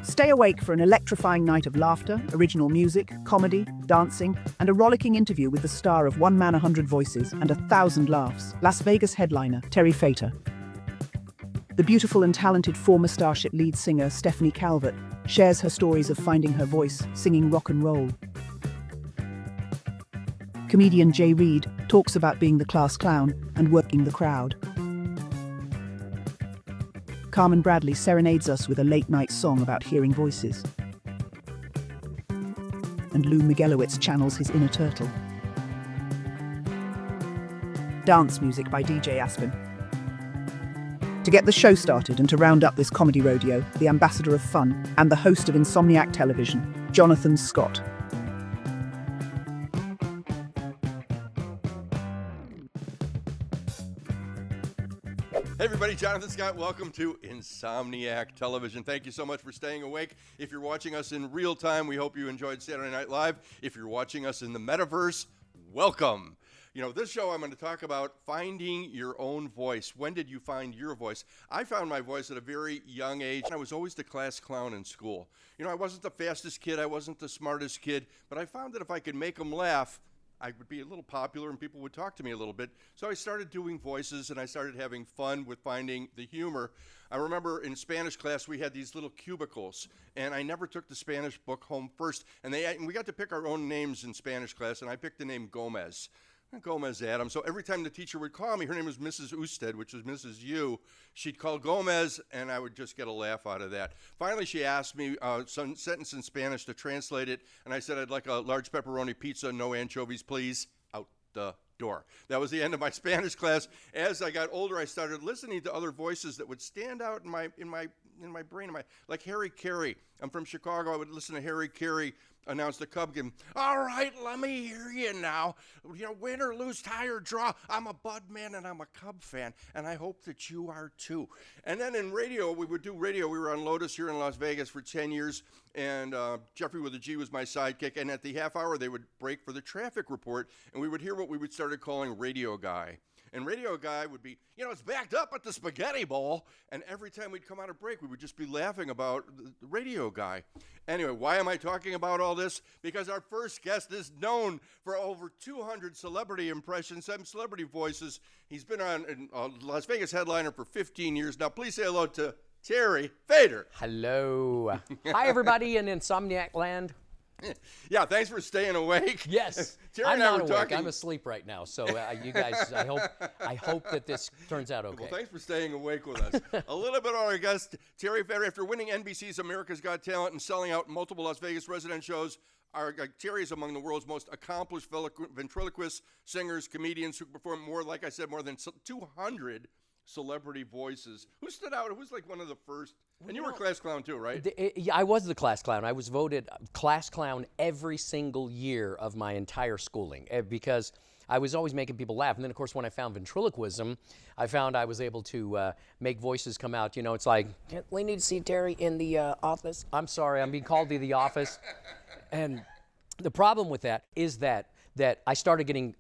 Stay awake for an electrifying night of laughter, original music, comedy, dancing, and a rollicking interview with the star of One Man 100 Voices and 1,000 Laughs, Las Vegas headliner Terry Fator. The beautiful and talented former Starship lead singer Stephanie Calvert shares her stories of finding her voice singing rock and roll. Comedian Jay Reid talks about being the class clown and working the crowd. Carmen Bradley serenades us with a late-night song about hearing voices. And Lou Miguelowitz channels his inner turtle. Dance music by DJ Aspen. To get the show started and to round up this comedy rodeo, the ambassador of fun and the host of Insomniac Television, Jonathan Scott. Hey everybody, Jonathan Scott. Welcome to Insomniac Television. Thank you so much for staying awake. If you're watching us in real time, we hope you enjoyed Saturday Night Live. If you're watching us in the metaverse, welcome. You know, this show I'm going to talk about finding your own voice. When did you find your voice? I found my voice at a very young age. I was always the class clown in school. You know, I wasn't the fastest kid. I wasn't the smartest kid. But I found that if I could make them laugh, I would be a little popular and people would talk to me a little bit. So I started doing voices and I started having fun with finding the humor. I remember in Spanish class we had these little cubicles and I never took the Spanish book home first. And we got to pick our own names in Spanish class and I picked the name Gomez. Gomez Adam. So every time the teacher would call me, her name was Mrs. Usted, which was Mrs. U. She'd call Gomez, and I would just get a laugh out of that. Finally, she asked me some sentence in Spanish to translate it, and I said I'd like a large pepperoni pizza, no anchovies, please. Out the door. That was the end of my Spanish class. As I got older, I started listening to other voices that would stand out in my brain, like Harry Carey. I'm from Chicago. I would listen to Harry Carey announce the Cub game. All right, let me hear you now. You know, win or lose, tie or draw. I'm a Bud man and I'm a Cub fan, and I hope that you are too. And then in radio, we would do radio. We were on Lotus here in Las Vegas for 10 years, and Jeffrey with a G was my sidekick. And at the half hour, they would break for the traffic report, and we would hear what we would started calling Radio Guy. And Radio Guy would be, you know, it's backed up at the spaghetti bowl. And every time we'd come out of break, we would just be laughing about the Radio Guy. Anyway, why am I talking about all this? Because our first guest is known for over 200 celebrity impressions, 7 celebrity voices. He's been on Las Vegas headliner for 15 years. Now, please say hello to Terry Fator. Hello. Hi, everybody in Insomniac land. Yeah, thanks for staying awake. Yes, Terry I'm and I not were awake. talking. I'm asleep right now. So you guys, I hope that this turns out okay. Well, thanks for staying awake with us. A little bit on our guest, Terry Fator. After winning NBC's America's Got Talent and selling out multiple Las Vegas resident shows, Terry is among the world's most accomplished ventriloquists, singers, comedians who perform more than 200 celebrity voices. Who stood out? Who was like one of the first? And you were a class clown too, right? Yeah, I was the class clown. I was voted class clown every single year of my entire schooling because I was always making people laugh. And then, of course, when I found ventriloquism, I found I was able to make voices come out. You know, it's like, we need to see Terry in the office. I'm sorry, I'm being called to the office. And the problem with that is that I started getting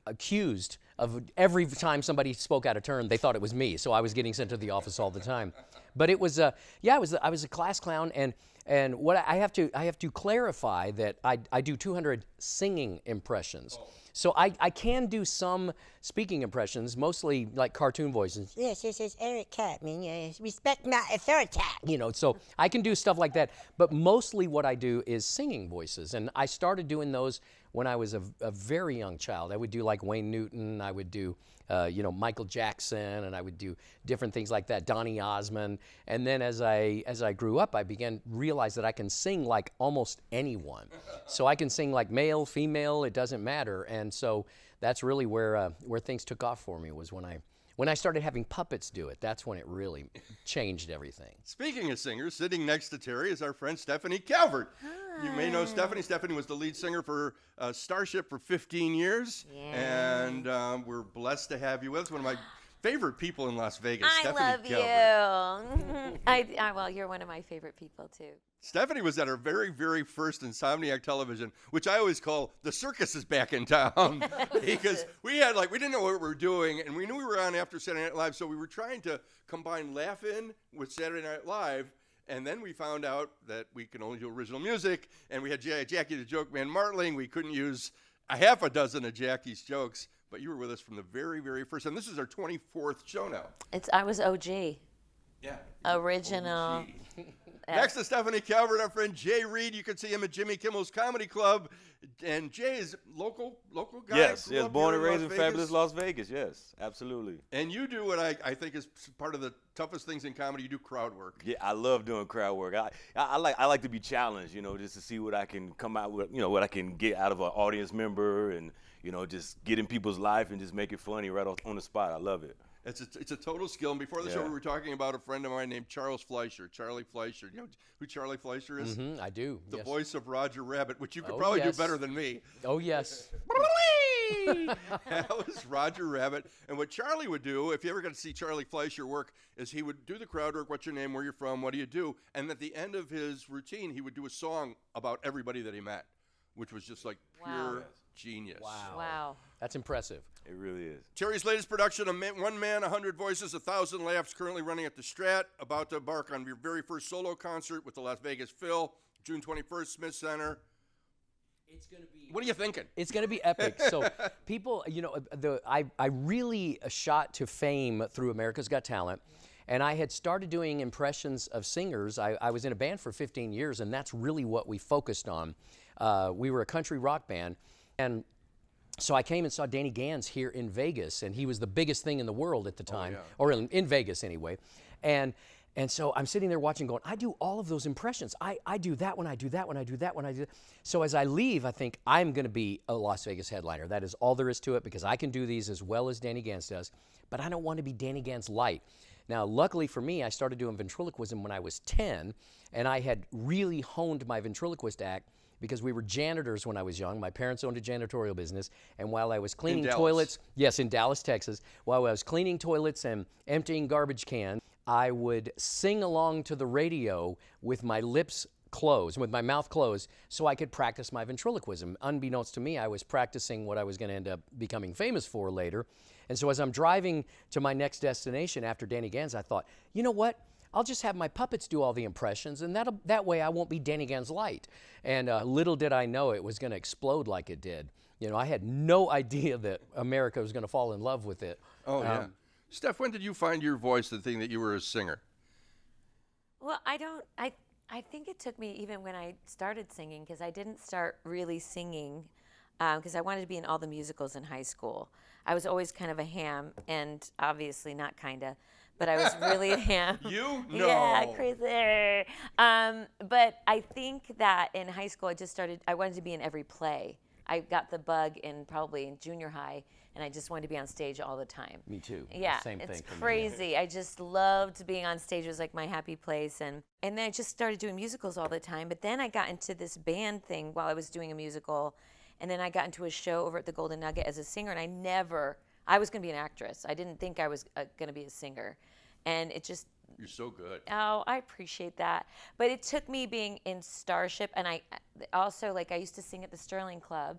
accused of every time somebody spoke out of turn, they thought it was me. So I was getting sent to the office all the time. But it was, I was a class clown, and what I have to clarify that I do 200 singing impressions. So I can do some speaking impressions, mostly like cartoon voices. Yes, this is Eric Cartman. Respect my authority. You know, so I can do stuff like that. But mostly what I do is singing voices. And I started doing those when I was a very young child. I would do like Wayne Newton. I would do, Michael Jackson. And I would do different things like that, Donny Osmond. And then as I grew up, I began to realize that I can sing like almost anyone. So I can sing like male, female, it doesn't matter. And so that's really where things took off for me, was when I started having puppets do it. That's when it really changed everything. Speaking of singers, sitting next to Terry is our friend Stephanie Calvert. Hi. You may know Stephanie. Stephanie was the lead singer for Starship for 15 years. Yeah. And we're blessed to have you with us. One of my favorite people in Las Vegas, I Stephanie love Calvert. you. Well, you're one of my favorite people, too. Stephanie was at her very, very first Insomniac Television, which I always call the circus is back in town. Because we didn't know what we were doing, and we knew we were on after Saturday Night Live, so we were trying to combine Laugh-In with Saturday Night Live. And then we found out that we can only do original music, and we had Jackie the Joke Man Martling. We couldn't use a half a dozen of Jackie's jokes, but you were with us from the very, very first. And this is our 24th show now. I was OG. Yeah. Original. OG. Next to Stephanie Calvert, our friend Jay Reed. You can see him at Jimmy Kimmel's Comedy Club. And Jay is local guy. Yes, Grew up born here and raised in Las Vegas. fabulous Las Vegas. Yes, absolutely. And you do what I think is part of the toughest things in comedy. You do crowd work. Yeah, I love doing crowd work. I like to be challenged, just to see what I can come out with, what I can get out of an audience member, and just get in people's life and just make it funny right on the spot. I love it. It's a total skill. And before the show, we were talking about a friend of mine named Charlie Fleischer. You know who Charlie Fleischer is? Mm-hmm, I do. The yes. voice of Roger Rabbit, which you could probably do better than me. Oh, yes. That was Roger Rabbit. And what Charlie would do, if you ever got to see Charlie Fleischer work, is he would do the crowd work. What's your name? Where you from? What do you do? And at the end of his routine, he would do a song about everybody that he met, which was just like pure genius. Wow. That's impressive. It really is. Terry's latest production, One Man, 100 Voices, 1,000 Laughs, currently running at the Strat, about to embark on your very first solo concert with the Las Vegas Phil, June 21st, Smith Center. It's going to be. What are you thinking? It's going to be epic. So people, I really shot to fame through America's Got Talent. And I had started doing impressions of singers. I was in a band for 15 years, and that's really what we focused on. We were a country rock band. And so I came and saw Danny Gans here in Vegas, and he was the biggest thing in the world at the time, or in Vegas anyway. And so I'm sitting there watching going, I do all of those impressions. I do that when I do that when I do that when I do that. So as I leave, I think I'm going to be a Las Vegas headliner. That is all there is to it, because I can do these as well as Danny Gans does, but I don't want to be Danny Gans light. Now, luckily for me, I started doing ventriloquism when I was 10, and I had really honed my ventriloquist act because we were janitors when I was young. My parents owned a janitorial business, and while I was cleaning toilets, yes, in Dallas, Texas, while I was cleaning toilets and emptying garbage cans, I would sing along to the radio with my lips closed, with my mouth closed, so I could practice my ventriloquism. Unbeknownst to me, I was practicing what I was going to end up becoming famous for later. And so as I'm driving to my next destination after Danny Gans, I thought, you know what? I'll just have my puppets do all the impressions, and that way I won't be Danny Gans light. And little did I know it was going to explode like it did. I had no idea that America was going to fall in love with it. Oh, yeah. Steph, when did you find your voice, the thing that you were a singer? Well, I think it took me even when I started singing, because I didn't start really singing because I wanted to be in all the musicals in high school. I was always kind of a ham, and obviously not kind of, but I was really a ham. You? No. Yeah, crazy. But I think that in high school I wanted to be in every play. I got the bug probably in junior high, and I just wanted to be on stage all the time. Me too. Yeah, Same thing it's for me. crazy. I just loved being on stage. It was like my happy place. And then I just started doing musicals all the time. But then I got into this band thing while I was doing a musical. And then I got into a show over at the Golden Nugget as a singer. And I was going to be an actress. I didn't think I was going to be a singer. And it just... You're so good. Oh, I appreciate that. But it took me being in Starship. And I also, I used to sing at the Sterling Club.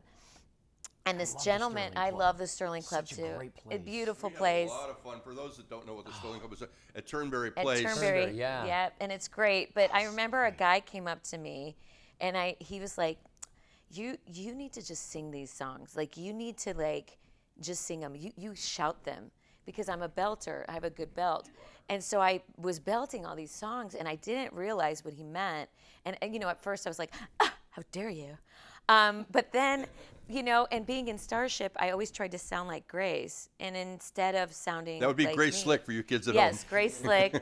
And this gentleman, I love the Sterling Club Such a too. great place. A beautiful We place. had a lot of fun. For those that don't know what the Sterling Club is, at Turnberry Place. At Turnberry, Turnberry, yeah. Yep, and it's great. But I remember a guy came up to me, and he was like, "You need to just sing these songs. You need to just sing them. You shout them, because I'm a belter. I have a good belt." And so I was belting all these songs, and I didn't realize what he meant. And at first I was like, "How dare you?" But then, and being in Starship, I always tried to sound like Grace. And instead of sounding That would be like Grace me- Slick for you kids at Yes, home. Grace Slick.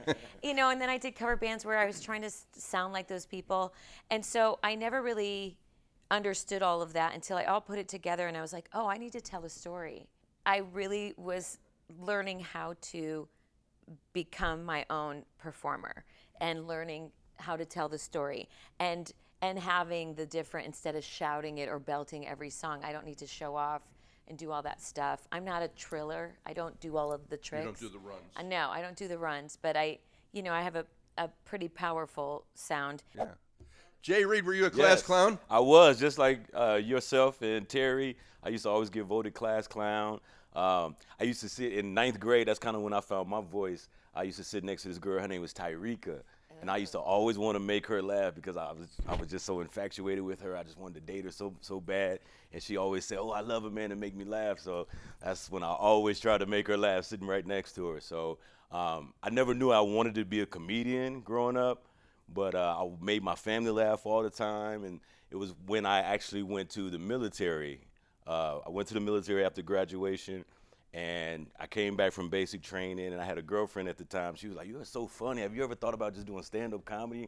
And then I did cover bands where I was trying to sound like those people. And so I never really understood all of that until I all put it together, and I was like, oh, I need to tell a story. I really was learning how to become my own performer and learning how to tell the story. And having the different, instead of shouting it or belting every song, I don't need to show off and do all that stuff. I'm not a triller. I don't do all of the tricks. You don't do the runs. No, I don't do the runs, but I have a pretty powerful sound. Yeah. Jay Reed, were you a class clown? I was, just like yourself and Terry. I used to always get voted class clown. I used to sit in 9th grade. That's kind of when I found my voice. I used to sit next to this girl. Her name was Tyreka. And I used to always want to make her laugh because I was just so infatuated with her. I just wanted to date her so bad. And she always said, "Oh, I love a man to make me laugh." So that's when I always try to make her laugh, sitting right next to her. So I never knew I wanted to be a comedian growing up, but I made my family laugh all the time. And it was when I actually went to the military. I went to the military after graduation. And I came back from basic training, and I had a girlfriend at the time. She was like, "You are so funny. Have you ever thought about just doing stand-up comedy?"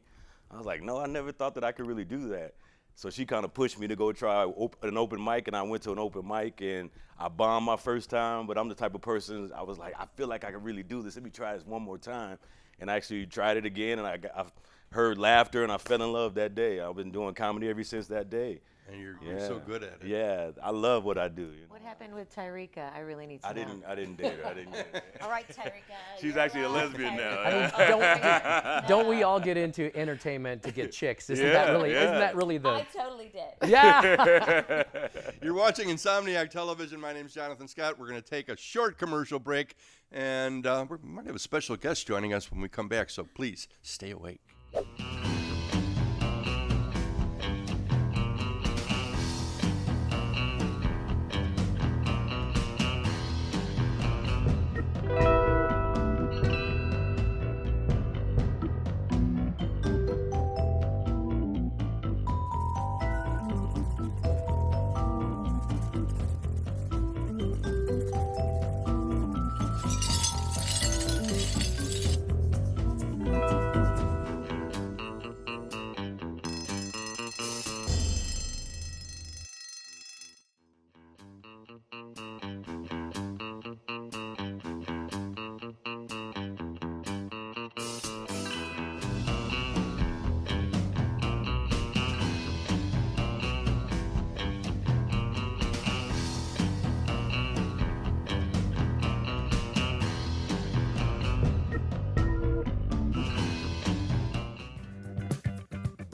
I was like, "No, I never thought that I could really do that." So she kind of pushed me to go try an open mic, and I went to an open mic, and I bombed my first time. But I'm the type of person, I was like, I feel like I can really do this. Let me try this one more time. And I actually tried it again, and I heard laughter, and I fell in love that day. I've been doing comedy ever since that day. And you're so good at it. Yeah, I love what I do. You know? What happened with Tyrika? I really need to I know. didn't date her. I didn't get her. All right, Tyrika. She's you're actually a up, lesbian Tyrika. now. Don't we all get into entertainment to get chicks? Isn't that really the? I totally did. Yeah. You're watching Insomniac Television. My name's Jonathan Scott. We're going to take a short commercial break, and we might have a special guest joining us when we come back, so please stay awake.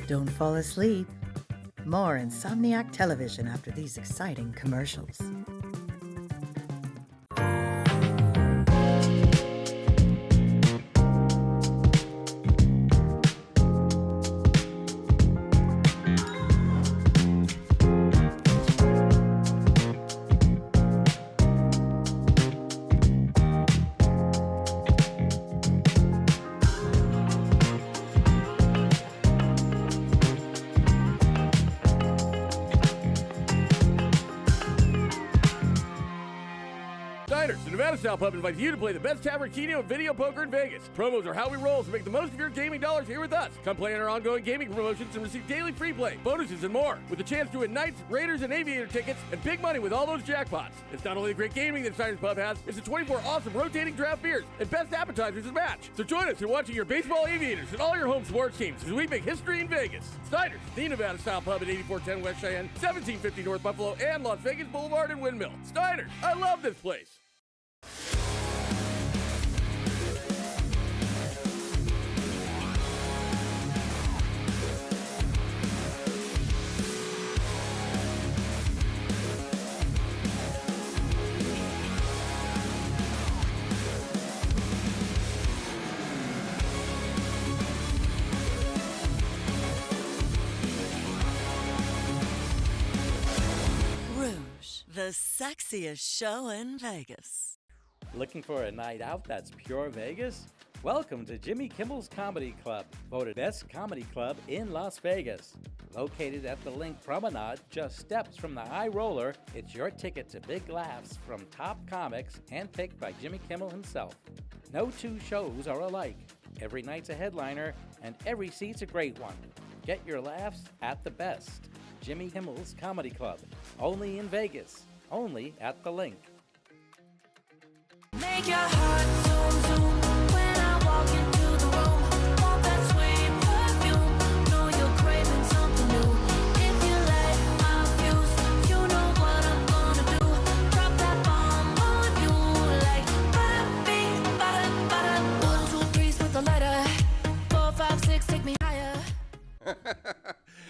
Don't fall asleep. More Insomniac Television after these exciting commercials. The Nevada Style Pub invites you to play the best tavern, keno, and video poker in Vegas. Promos are how we roll, so make the most of your gaming dollars here with us. Come play in our ongoing gaming promotions and receive daily free play, bonuses, and more. With a chance to win Knights, Raiders, and Aviator tickets, and big money with all those jackpots. It's not only the great gaming that Steiner's Pub has, it's the 24 awesome rotating draft beers and best appetizers to match. So join us in watching your baseball Aviators and all your home sports teams as we make history in Vegas. Steiner's, the Nevada Style Pub at 8410 West Cheyenne, 1750 North Buffalo, and Las Vegas Boulevard and Windmill. Steiner's, I love this place. The sexiest show in Vegas. Looking for a night out that's pure Vegas? Welcome to Jimmy Kimmel's Comedy Club, voted best comedy club in Las Vegas. Located at the Link Promenade, just steps from the High Roller, it's your ticket to big laughs from top comics handpicked by Jimmy Kimmel himself. No two shows are alike. Every night's a headliner, and every seat's a great one. Get your laughs at the best. Jimmy Kimmel's Comedy Club, only in Vegas, only at the Link. Make your heart zoom, zoom when I walk into the room. Want that sweet perfume, know you're craving something new. If you light my fuse, you know what I'm gonna do. Drop that bomb on you like bada bing, bada bada. 1, 2, 3, split the lighter. 4, 5, 6, take me higher.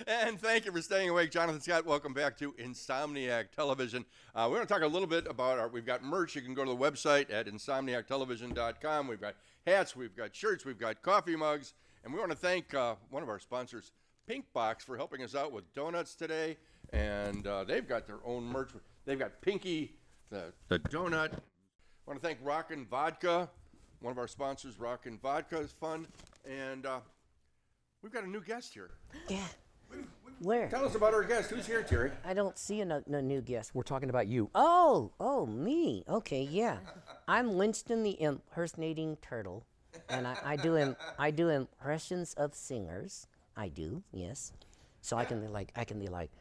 And thank you for staying awake. Jonathan Scott, welcome back to Insomniac Television. We're going to talk a little bit about we've got merch. You can go to the website at insomniactelevision.com. We've got hats, we've got shirts, we've got coffee mugs, And we want to thank one of our sponsors, Pink Box, for helping us out with donuts today. And they've got their own merch. They've got Pinky, the donut. I want to thank Rockin' Vodka, one of our sponsors. Rockin' Vodka is fun. And we've got a new guest here. Yeah. Where? Tell us about our guest. Who's here, Terry? I don't see no new guest. We're talking about you. Oh, me. Okay, yeah. I'm Winston the impersonating turtle, and I do impressions of singers. I do, yes. So I can be like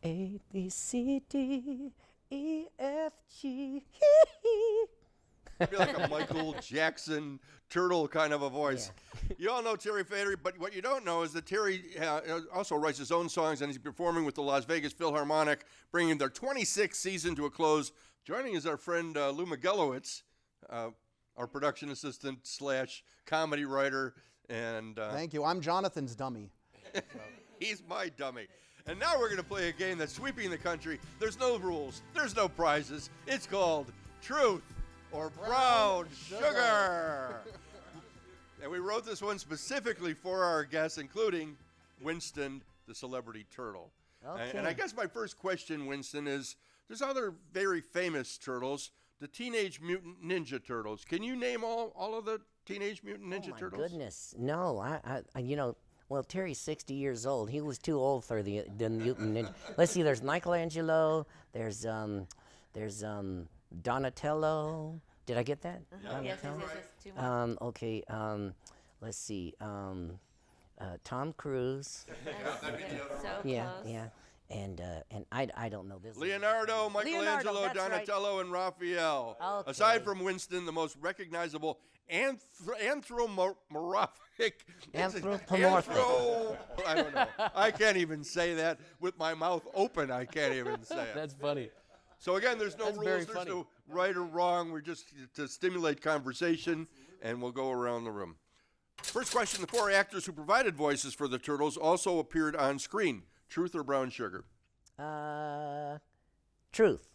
A B C D E F G. It'd be like a Michael Jackson turtle kind of a voice. Yeah. You all know Terry Fader, but what you don't know is that Terry also writes his own songs, and he's performing with the Las Vegas Philharmonic, bringing their 26th season to a close. Joining is our friend Lou Migelowitz, our production assistant / comedy writer. And thank you. I'm Jonathan's dummy. He's my dummy. And now we're going to play a game that's sweeping the country. There's no rules. There's no prizes. It's called Truth or Brown Sugar. And we wrote this one specifically for our guests, including Winston, the celebrity turtle. Okay. And I guess my first question, Winston, is there's other very famous turtles, the Teenage Mutant Ninja Turtles. Can you name all of the Teenage Mutant Ninja Turtles? Goodness, no. I well, Terry's 60 years old. He was too old for the Mutant Ninja. Let's see. There's Michelangelo. There's Donatello. Did I get that? Yes, 2 more. Okay. Let's see. Tom Cruise. So Yeah, close. yeah. And I don't know this. Leonardo, Michelangelo, that's right. Donatello, and Raphael. Okay. Aside from Winston, the most recognizable anthropomorphic. Anthropomorphic. I don't know. I can't even say that with my mouth open. I can't even say it. That's funny. So again, there's no That's rules. very There's funny. no right or wrong. We're just to stimulate conversation, and we'll go around the room. First question: the 4 actors who provided voices for the Turtles also appeared on screen. Truth or brown sugar? Truth.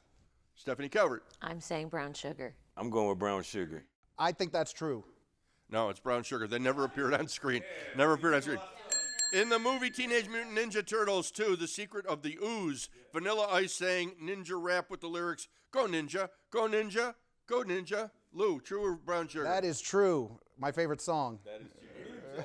Stephanie Calvert. I'm saying brown sugar. I'm going with brown sugar. I think that's true. No, it's brown sugar. They never appeared on screen. Never appeared on screen. In the movie Teenage Mutant Ninja Turtles 2, The Secret of the Ooze, Vanilla Ice sang ninja rap with the lyrics, "Go ninja, go ninja, go ninja." Lou, true or brown sugar? That is true. My favorite song.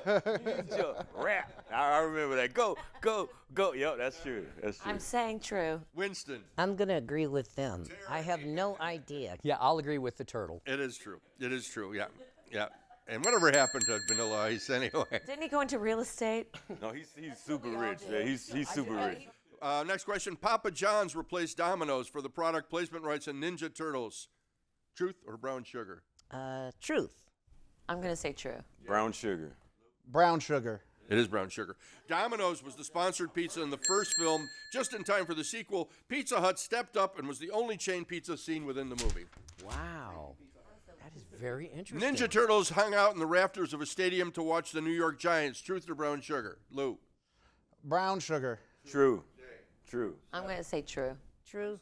Ninja rap. I remember that. Go, go, go. Yo, that's true. That's true. I'm saying true. Winston. I'm gonna agree with them. I have no idea. Yeah, I'll agree with the turtle. It is true. It is true, yeah. Yeah. And whatever happened to Vanilla Ice anyway? Didn't he go into real estate? No, he's super rich. Yeah, he's super rich. Next question. Papa John's replaced Domino's for the product placement rights in Ninja Turtles. Truth or brown sugar? Truth. I'm going to say true. Brown sugar. Brown sugar. It is brown sugar. Domino's was the sponsored pizza in the first film. Just in time for the sequel, Pizza Hut stepped up and was the only chain pizza seen within the movie. Wow. That is very interesting. Ninja Turtles hung out in the rafters of a stadium to watch the New York Giants. Truth or brown sugar? Lou. Brown sugar. True. True. I'm going to say true. True.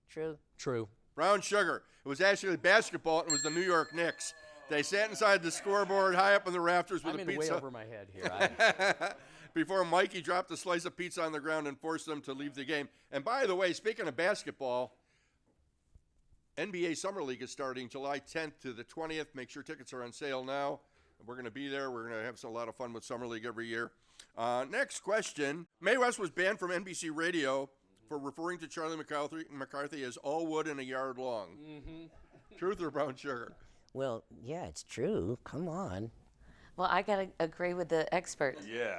True. True. Brown sugar. It was actually basketball. And it was the New York Knicks. They sat inside the scoreboard high up in the rafters with I'm a in pizza. way over my head here. Before Mikey dropped a slice of pizza on the ground and forced them to leave the game. And by the way, speaking of basketball, NBA Summer League is starting July 10th to the 20th. Make sure tickets are on sale now. We're going to be there. We're going to have a lot of fun with Summer League every year. Next question. Mae West was banned from NBC Radio for referring to Charlie McCarthy as all wood and a yard long. Mm-hmm. Truth or brown sugar? Well, yeah, it's true. Come on. Well, I got to agree with the expert. Yeah,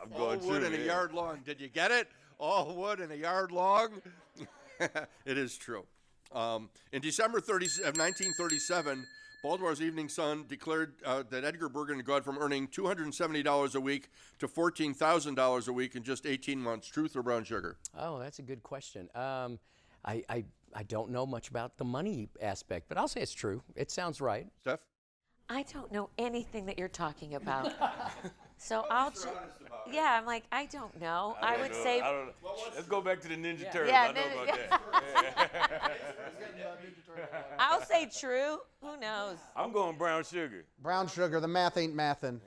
I'm All going wood true. and a yeah. yard long. Did you get it? All wood and a yard long? It is true. In December 1937, Baltimore's Evening Sun declared that Edgar Bergen had gone from earning $270 a week to $14,000 a week in just 18 months. Truth or brown sugar? Oh, that's a good question. I don't know much about the money aspect, but I'll say it's true. It sounds right. Steph? I don't know anything that you're talking about. So I'll yeah, I'm like, I don't know. I would say I don't know. Let's go back to the Ninja Turtles. Yeah, I know Ninja- about that. I'll say true. Who knows? I'm going brown sugar. Brown sugar. The math ain't mathin'.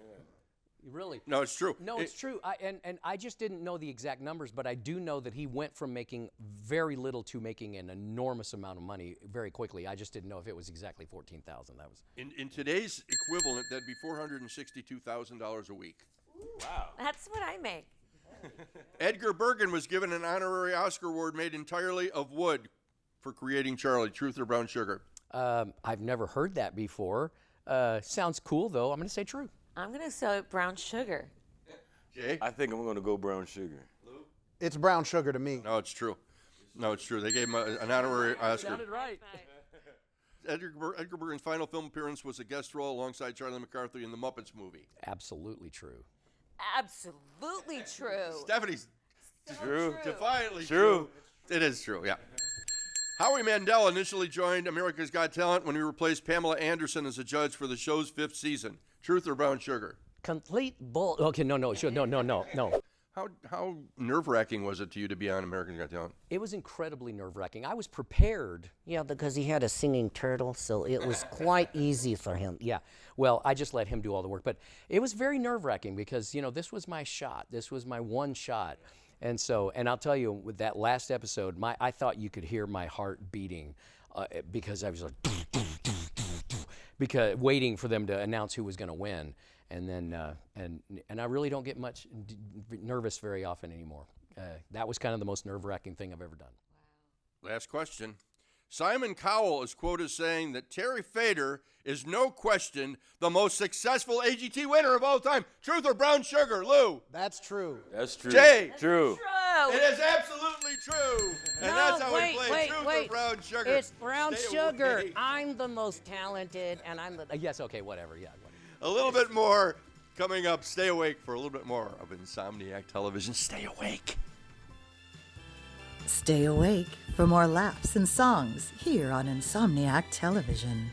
Really? No, it's true. No, it's true. And I just didn't know the exact numbers, but I do know that he went from making very little to making an enormous amount of money very quickly. I just didn't know if it was exactly $14,000. That was In today's equivalent, that'd be $462,000 a week. Wow. That's what I make. Edgar Bergen was given an honorary Oscar award made entirely of wood for creating Charlie. Truth or brown sugar? I've never heard that before. Sounds cool, though. I'm going to say true. I'm going to say brown sugar. Jay? I think I'm going to go brown sugar. It's brown sugar to me. No, it's true. No, it's true. They gave him an honorary Oscar. Sounded right. Edgar Bergen's final film appearance was a guest role alongside Charlie McCarthy in the Muppets movie. Absolutely true. Absolutely true. Stephanie's True. defiantly True. It is true, yeah. Howie Mandel initially joined America's Got Talent when he replaced Pamela Anderson as a judge for the show's 5th season. Truth or brown sugar? Complete bull. Okay, no. How nerve-wracking was it to you to be on America's Got Talent? It was incredibly nerve-wracking. I was prepared. Yeah, because he had a singing turtle, so it was quite easy for him. Yeah. Well, I just let him do all the work. But it was very nerve-wracking because, this was my shot. This was my one shot. And I'll tell you, with that last episode, I thought you could hear my heart beating because I was like, because waiting for them to announce who was going to win. And then, and I really don't get much nervous very often anymore. That was kind of the most nerve-wracking thing I've ever done. Last question. Simon Cowell is quoted as saying that Terry Fader is no question the most successful AGT winner of all time. Truth or brown sugar? Lou? That's true. That's true. Jay? True. True. It is absolutely true. And that's how we play Truth or brown sugar. It's brown Stay sugar. away. I'm the most talented, and I'm the. Yes, okay, whatever, yeah. A little bit more coming up. Stay awake for a little bit more of Insomniac Television. Stay awake. Stay awake for more laughs and songs here on Insomniac Television.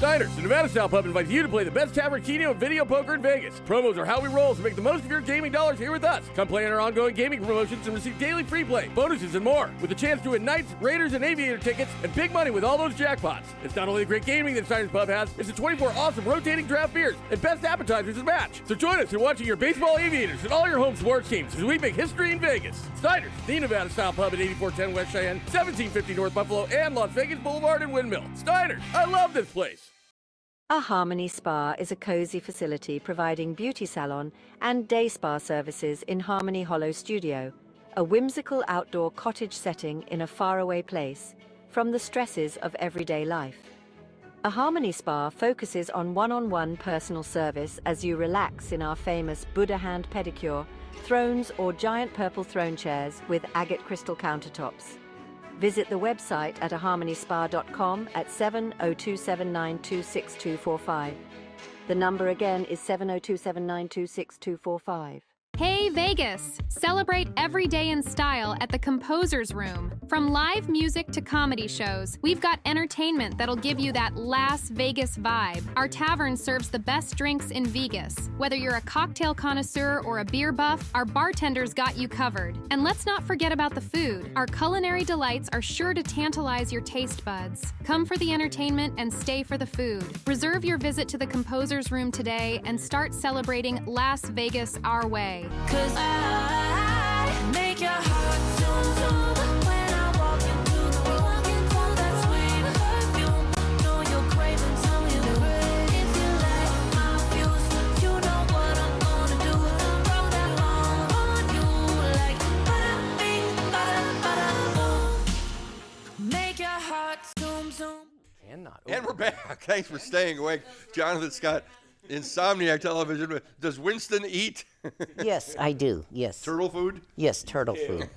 Diners, the Nevada-style pub invites you to play the best tavern, keno, and video poker in Vegas. Promos are how we roll, so make the most of your gaming dollars here with us. Come play in our ongoing gaming promotions and receive daily free play, bonuses, and more, with a chance to win Knights, Raiders, and Aviator tickets and big money with all those jackpots. It's not only the great gaming that Diners Pub has, it's the 24 awesome rotating draft beers and best appetizers to match. So join us in watching your baseball Aviators and all your home sports teams as we make history in Vegas. Diners, the Nevada-style pub at 8410 West Cheyenne, 1750 North Buffalo, and Las Vegas Boulevard and Windmill. Diners, I love this place. A Harmony Spa is a cozy facility providing beauty salon and day spa services in Harmony Hollow Studio, a whimsical outdoor cottage setting in a faraway place from the stresses of everyday life. A Harmony Spa focuses on one-on-one personal service as you relax in our famous Buddha hand pedicure, thrones or giant purple throne chairs with agate crystal countertops. Visit the website at aharmonyspa.com at 702-792-6245. The number again is 702-792-6245. Hey Vegas! Celebrate every day in style at the Composer's Room. From live music to comedy shows, we've got entertainment that'll give you that Las Vegas vibe. Our tavern serves the best drinks in Vegas. Whether you're a cocktail connoisseur or a beer buff, our bartenders got you covered. And let's not forget about the food. Our culinary delights are sure to tantalize your taste buds. Come for the entertainment and stay for the food. Reserve your visit to the Composer's Room today and start celebrating Las Vegas our way. 'Cause I make your heart zoom zoom when I walk into the room. That sweet perfume, know you're craving some you. If you light my fuse, you know what I'm gonna do. Roll that long on you like ba-da-bing, ba-da-ba-da-boom. Make your heart zoom zoom. Cannot. And we're back. Thanks for staying awake. Jonathan Scott, Insomniac Television. Does Winston eat Yes, I do. Yes. turtle food? Yes, turtle food.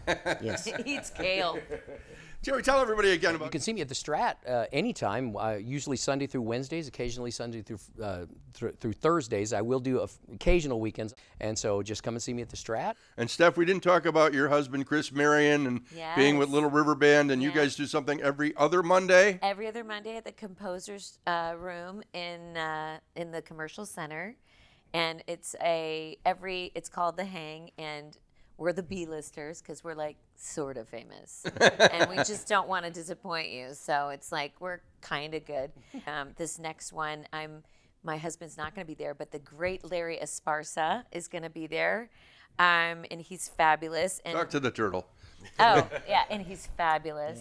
Yes. He eats kale. Jerry, tell everybody again You about. can see me at the Strat anytime, usually Sunday through Wednesdays, occasionally Sunday through Thursdays. I will do occasional weekends, and so just come and see me at the Strat. And Steph, we didn't talk about your husband, Chris Marion, and being with Yes. Little River Band, and you guys do something every other Monday. Every other Monday at the Composers Room in the Commercial Center, and it's called The Hang, and we're the B-listers because we're like sort of famous, and we just don't want to disappoint you. So it's like we're kind of good. This next one, my husband's not going to be there, but the great Larry Esparza is going to be there, and he's fabulous. And Talk to the turtle. Oh, yeah, and he's fabulous.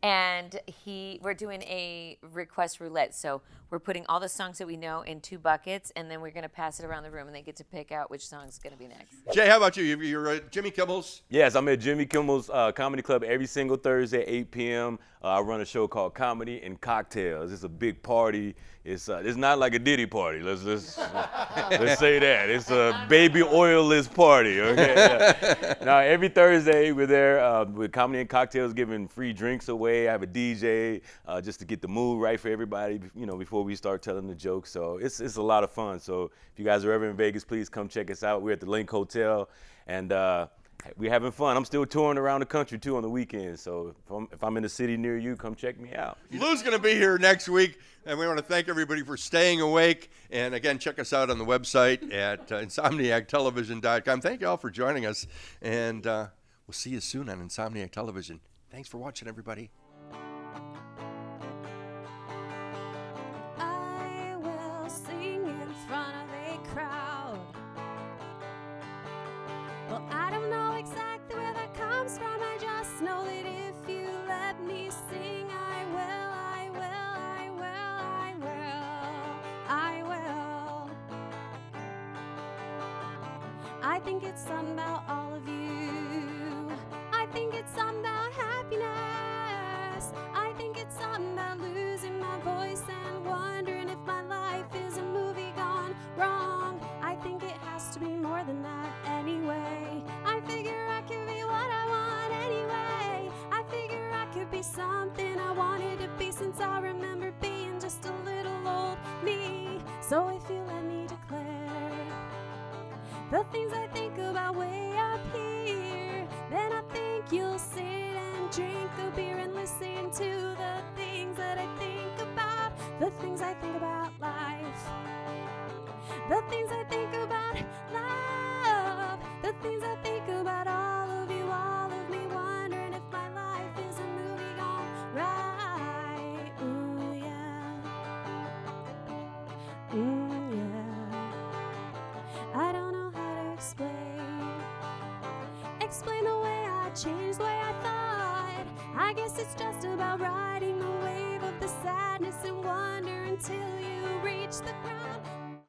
And we're doing a request roulette. So we're putting all the songs that we know in 2 buckets, and then we're going to pass it around the room, and they get to pick out which song's going to be next. Jay, how about you? You're at Jimmy Kimmel's. Yes, I'm at Jimmy Kimmel's Comedy Club every single Thursday at 8 p.m. I run a show called Comedy and Cocktails. It's a big party. It's not like a Diddy party. Let's say that. It's a baby oilless party. Okay. Yeah. Now every Thursday we're there with Comedy and Cocktails, giving free drinks away. I have a DJ just to get the mood right for everybody. Before we start telling the jokes. So it's a lot of fun. So if you guys are ever in Vegas, please come check us out. We're at the Link Hotel, and we're having fun. I'm still touring around the country too on the weekends. So if I'm in a city near you, come check me out. Lou's going to be here next week, and we want to thank everybody for staying awake. And again, check us out on the website at insomniactelevision.com. Thank you all for joining us, and we'll see you soon on Insomniac Television. Thanks for watching, everybody. I will sing in front of a crowd. Well, I don't know exactly where that comes from. I just know that if you let me sing, I will, I will, I will, I will, I will. I think it's something about all of you. I think it's something about happiness. I think it's something about losing my voice and wondering if my life is a movie gone wrong. I think it has to be more than that anyway. I figure I could be what I want anyway. I figure I could be something I wanted to be since I remember being just a little old me. So if you let me declare the things I think about way up here, then I think you'll sit and drink a beer and listen to the things that I think about, the things I think about life, the things I think about love, the things I think about all of you, all of me, wondering if my life is a movie gone right. Ooh, yeah. Yeah. I don't know how to explain the way I changed the way I thought. I guess it's just about riding the wave of the sadness and wonder until you reach the ground.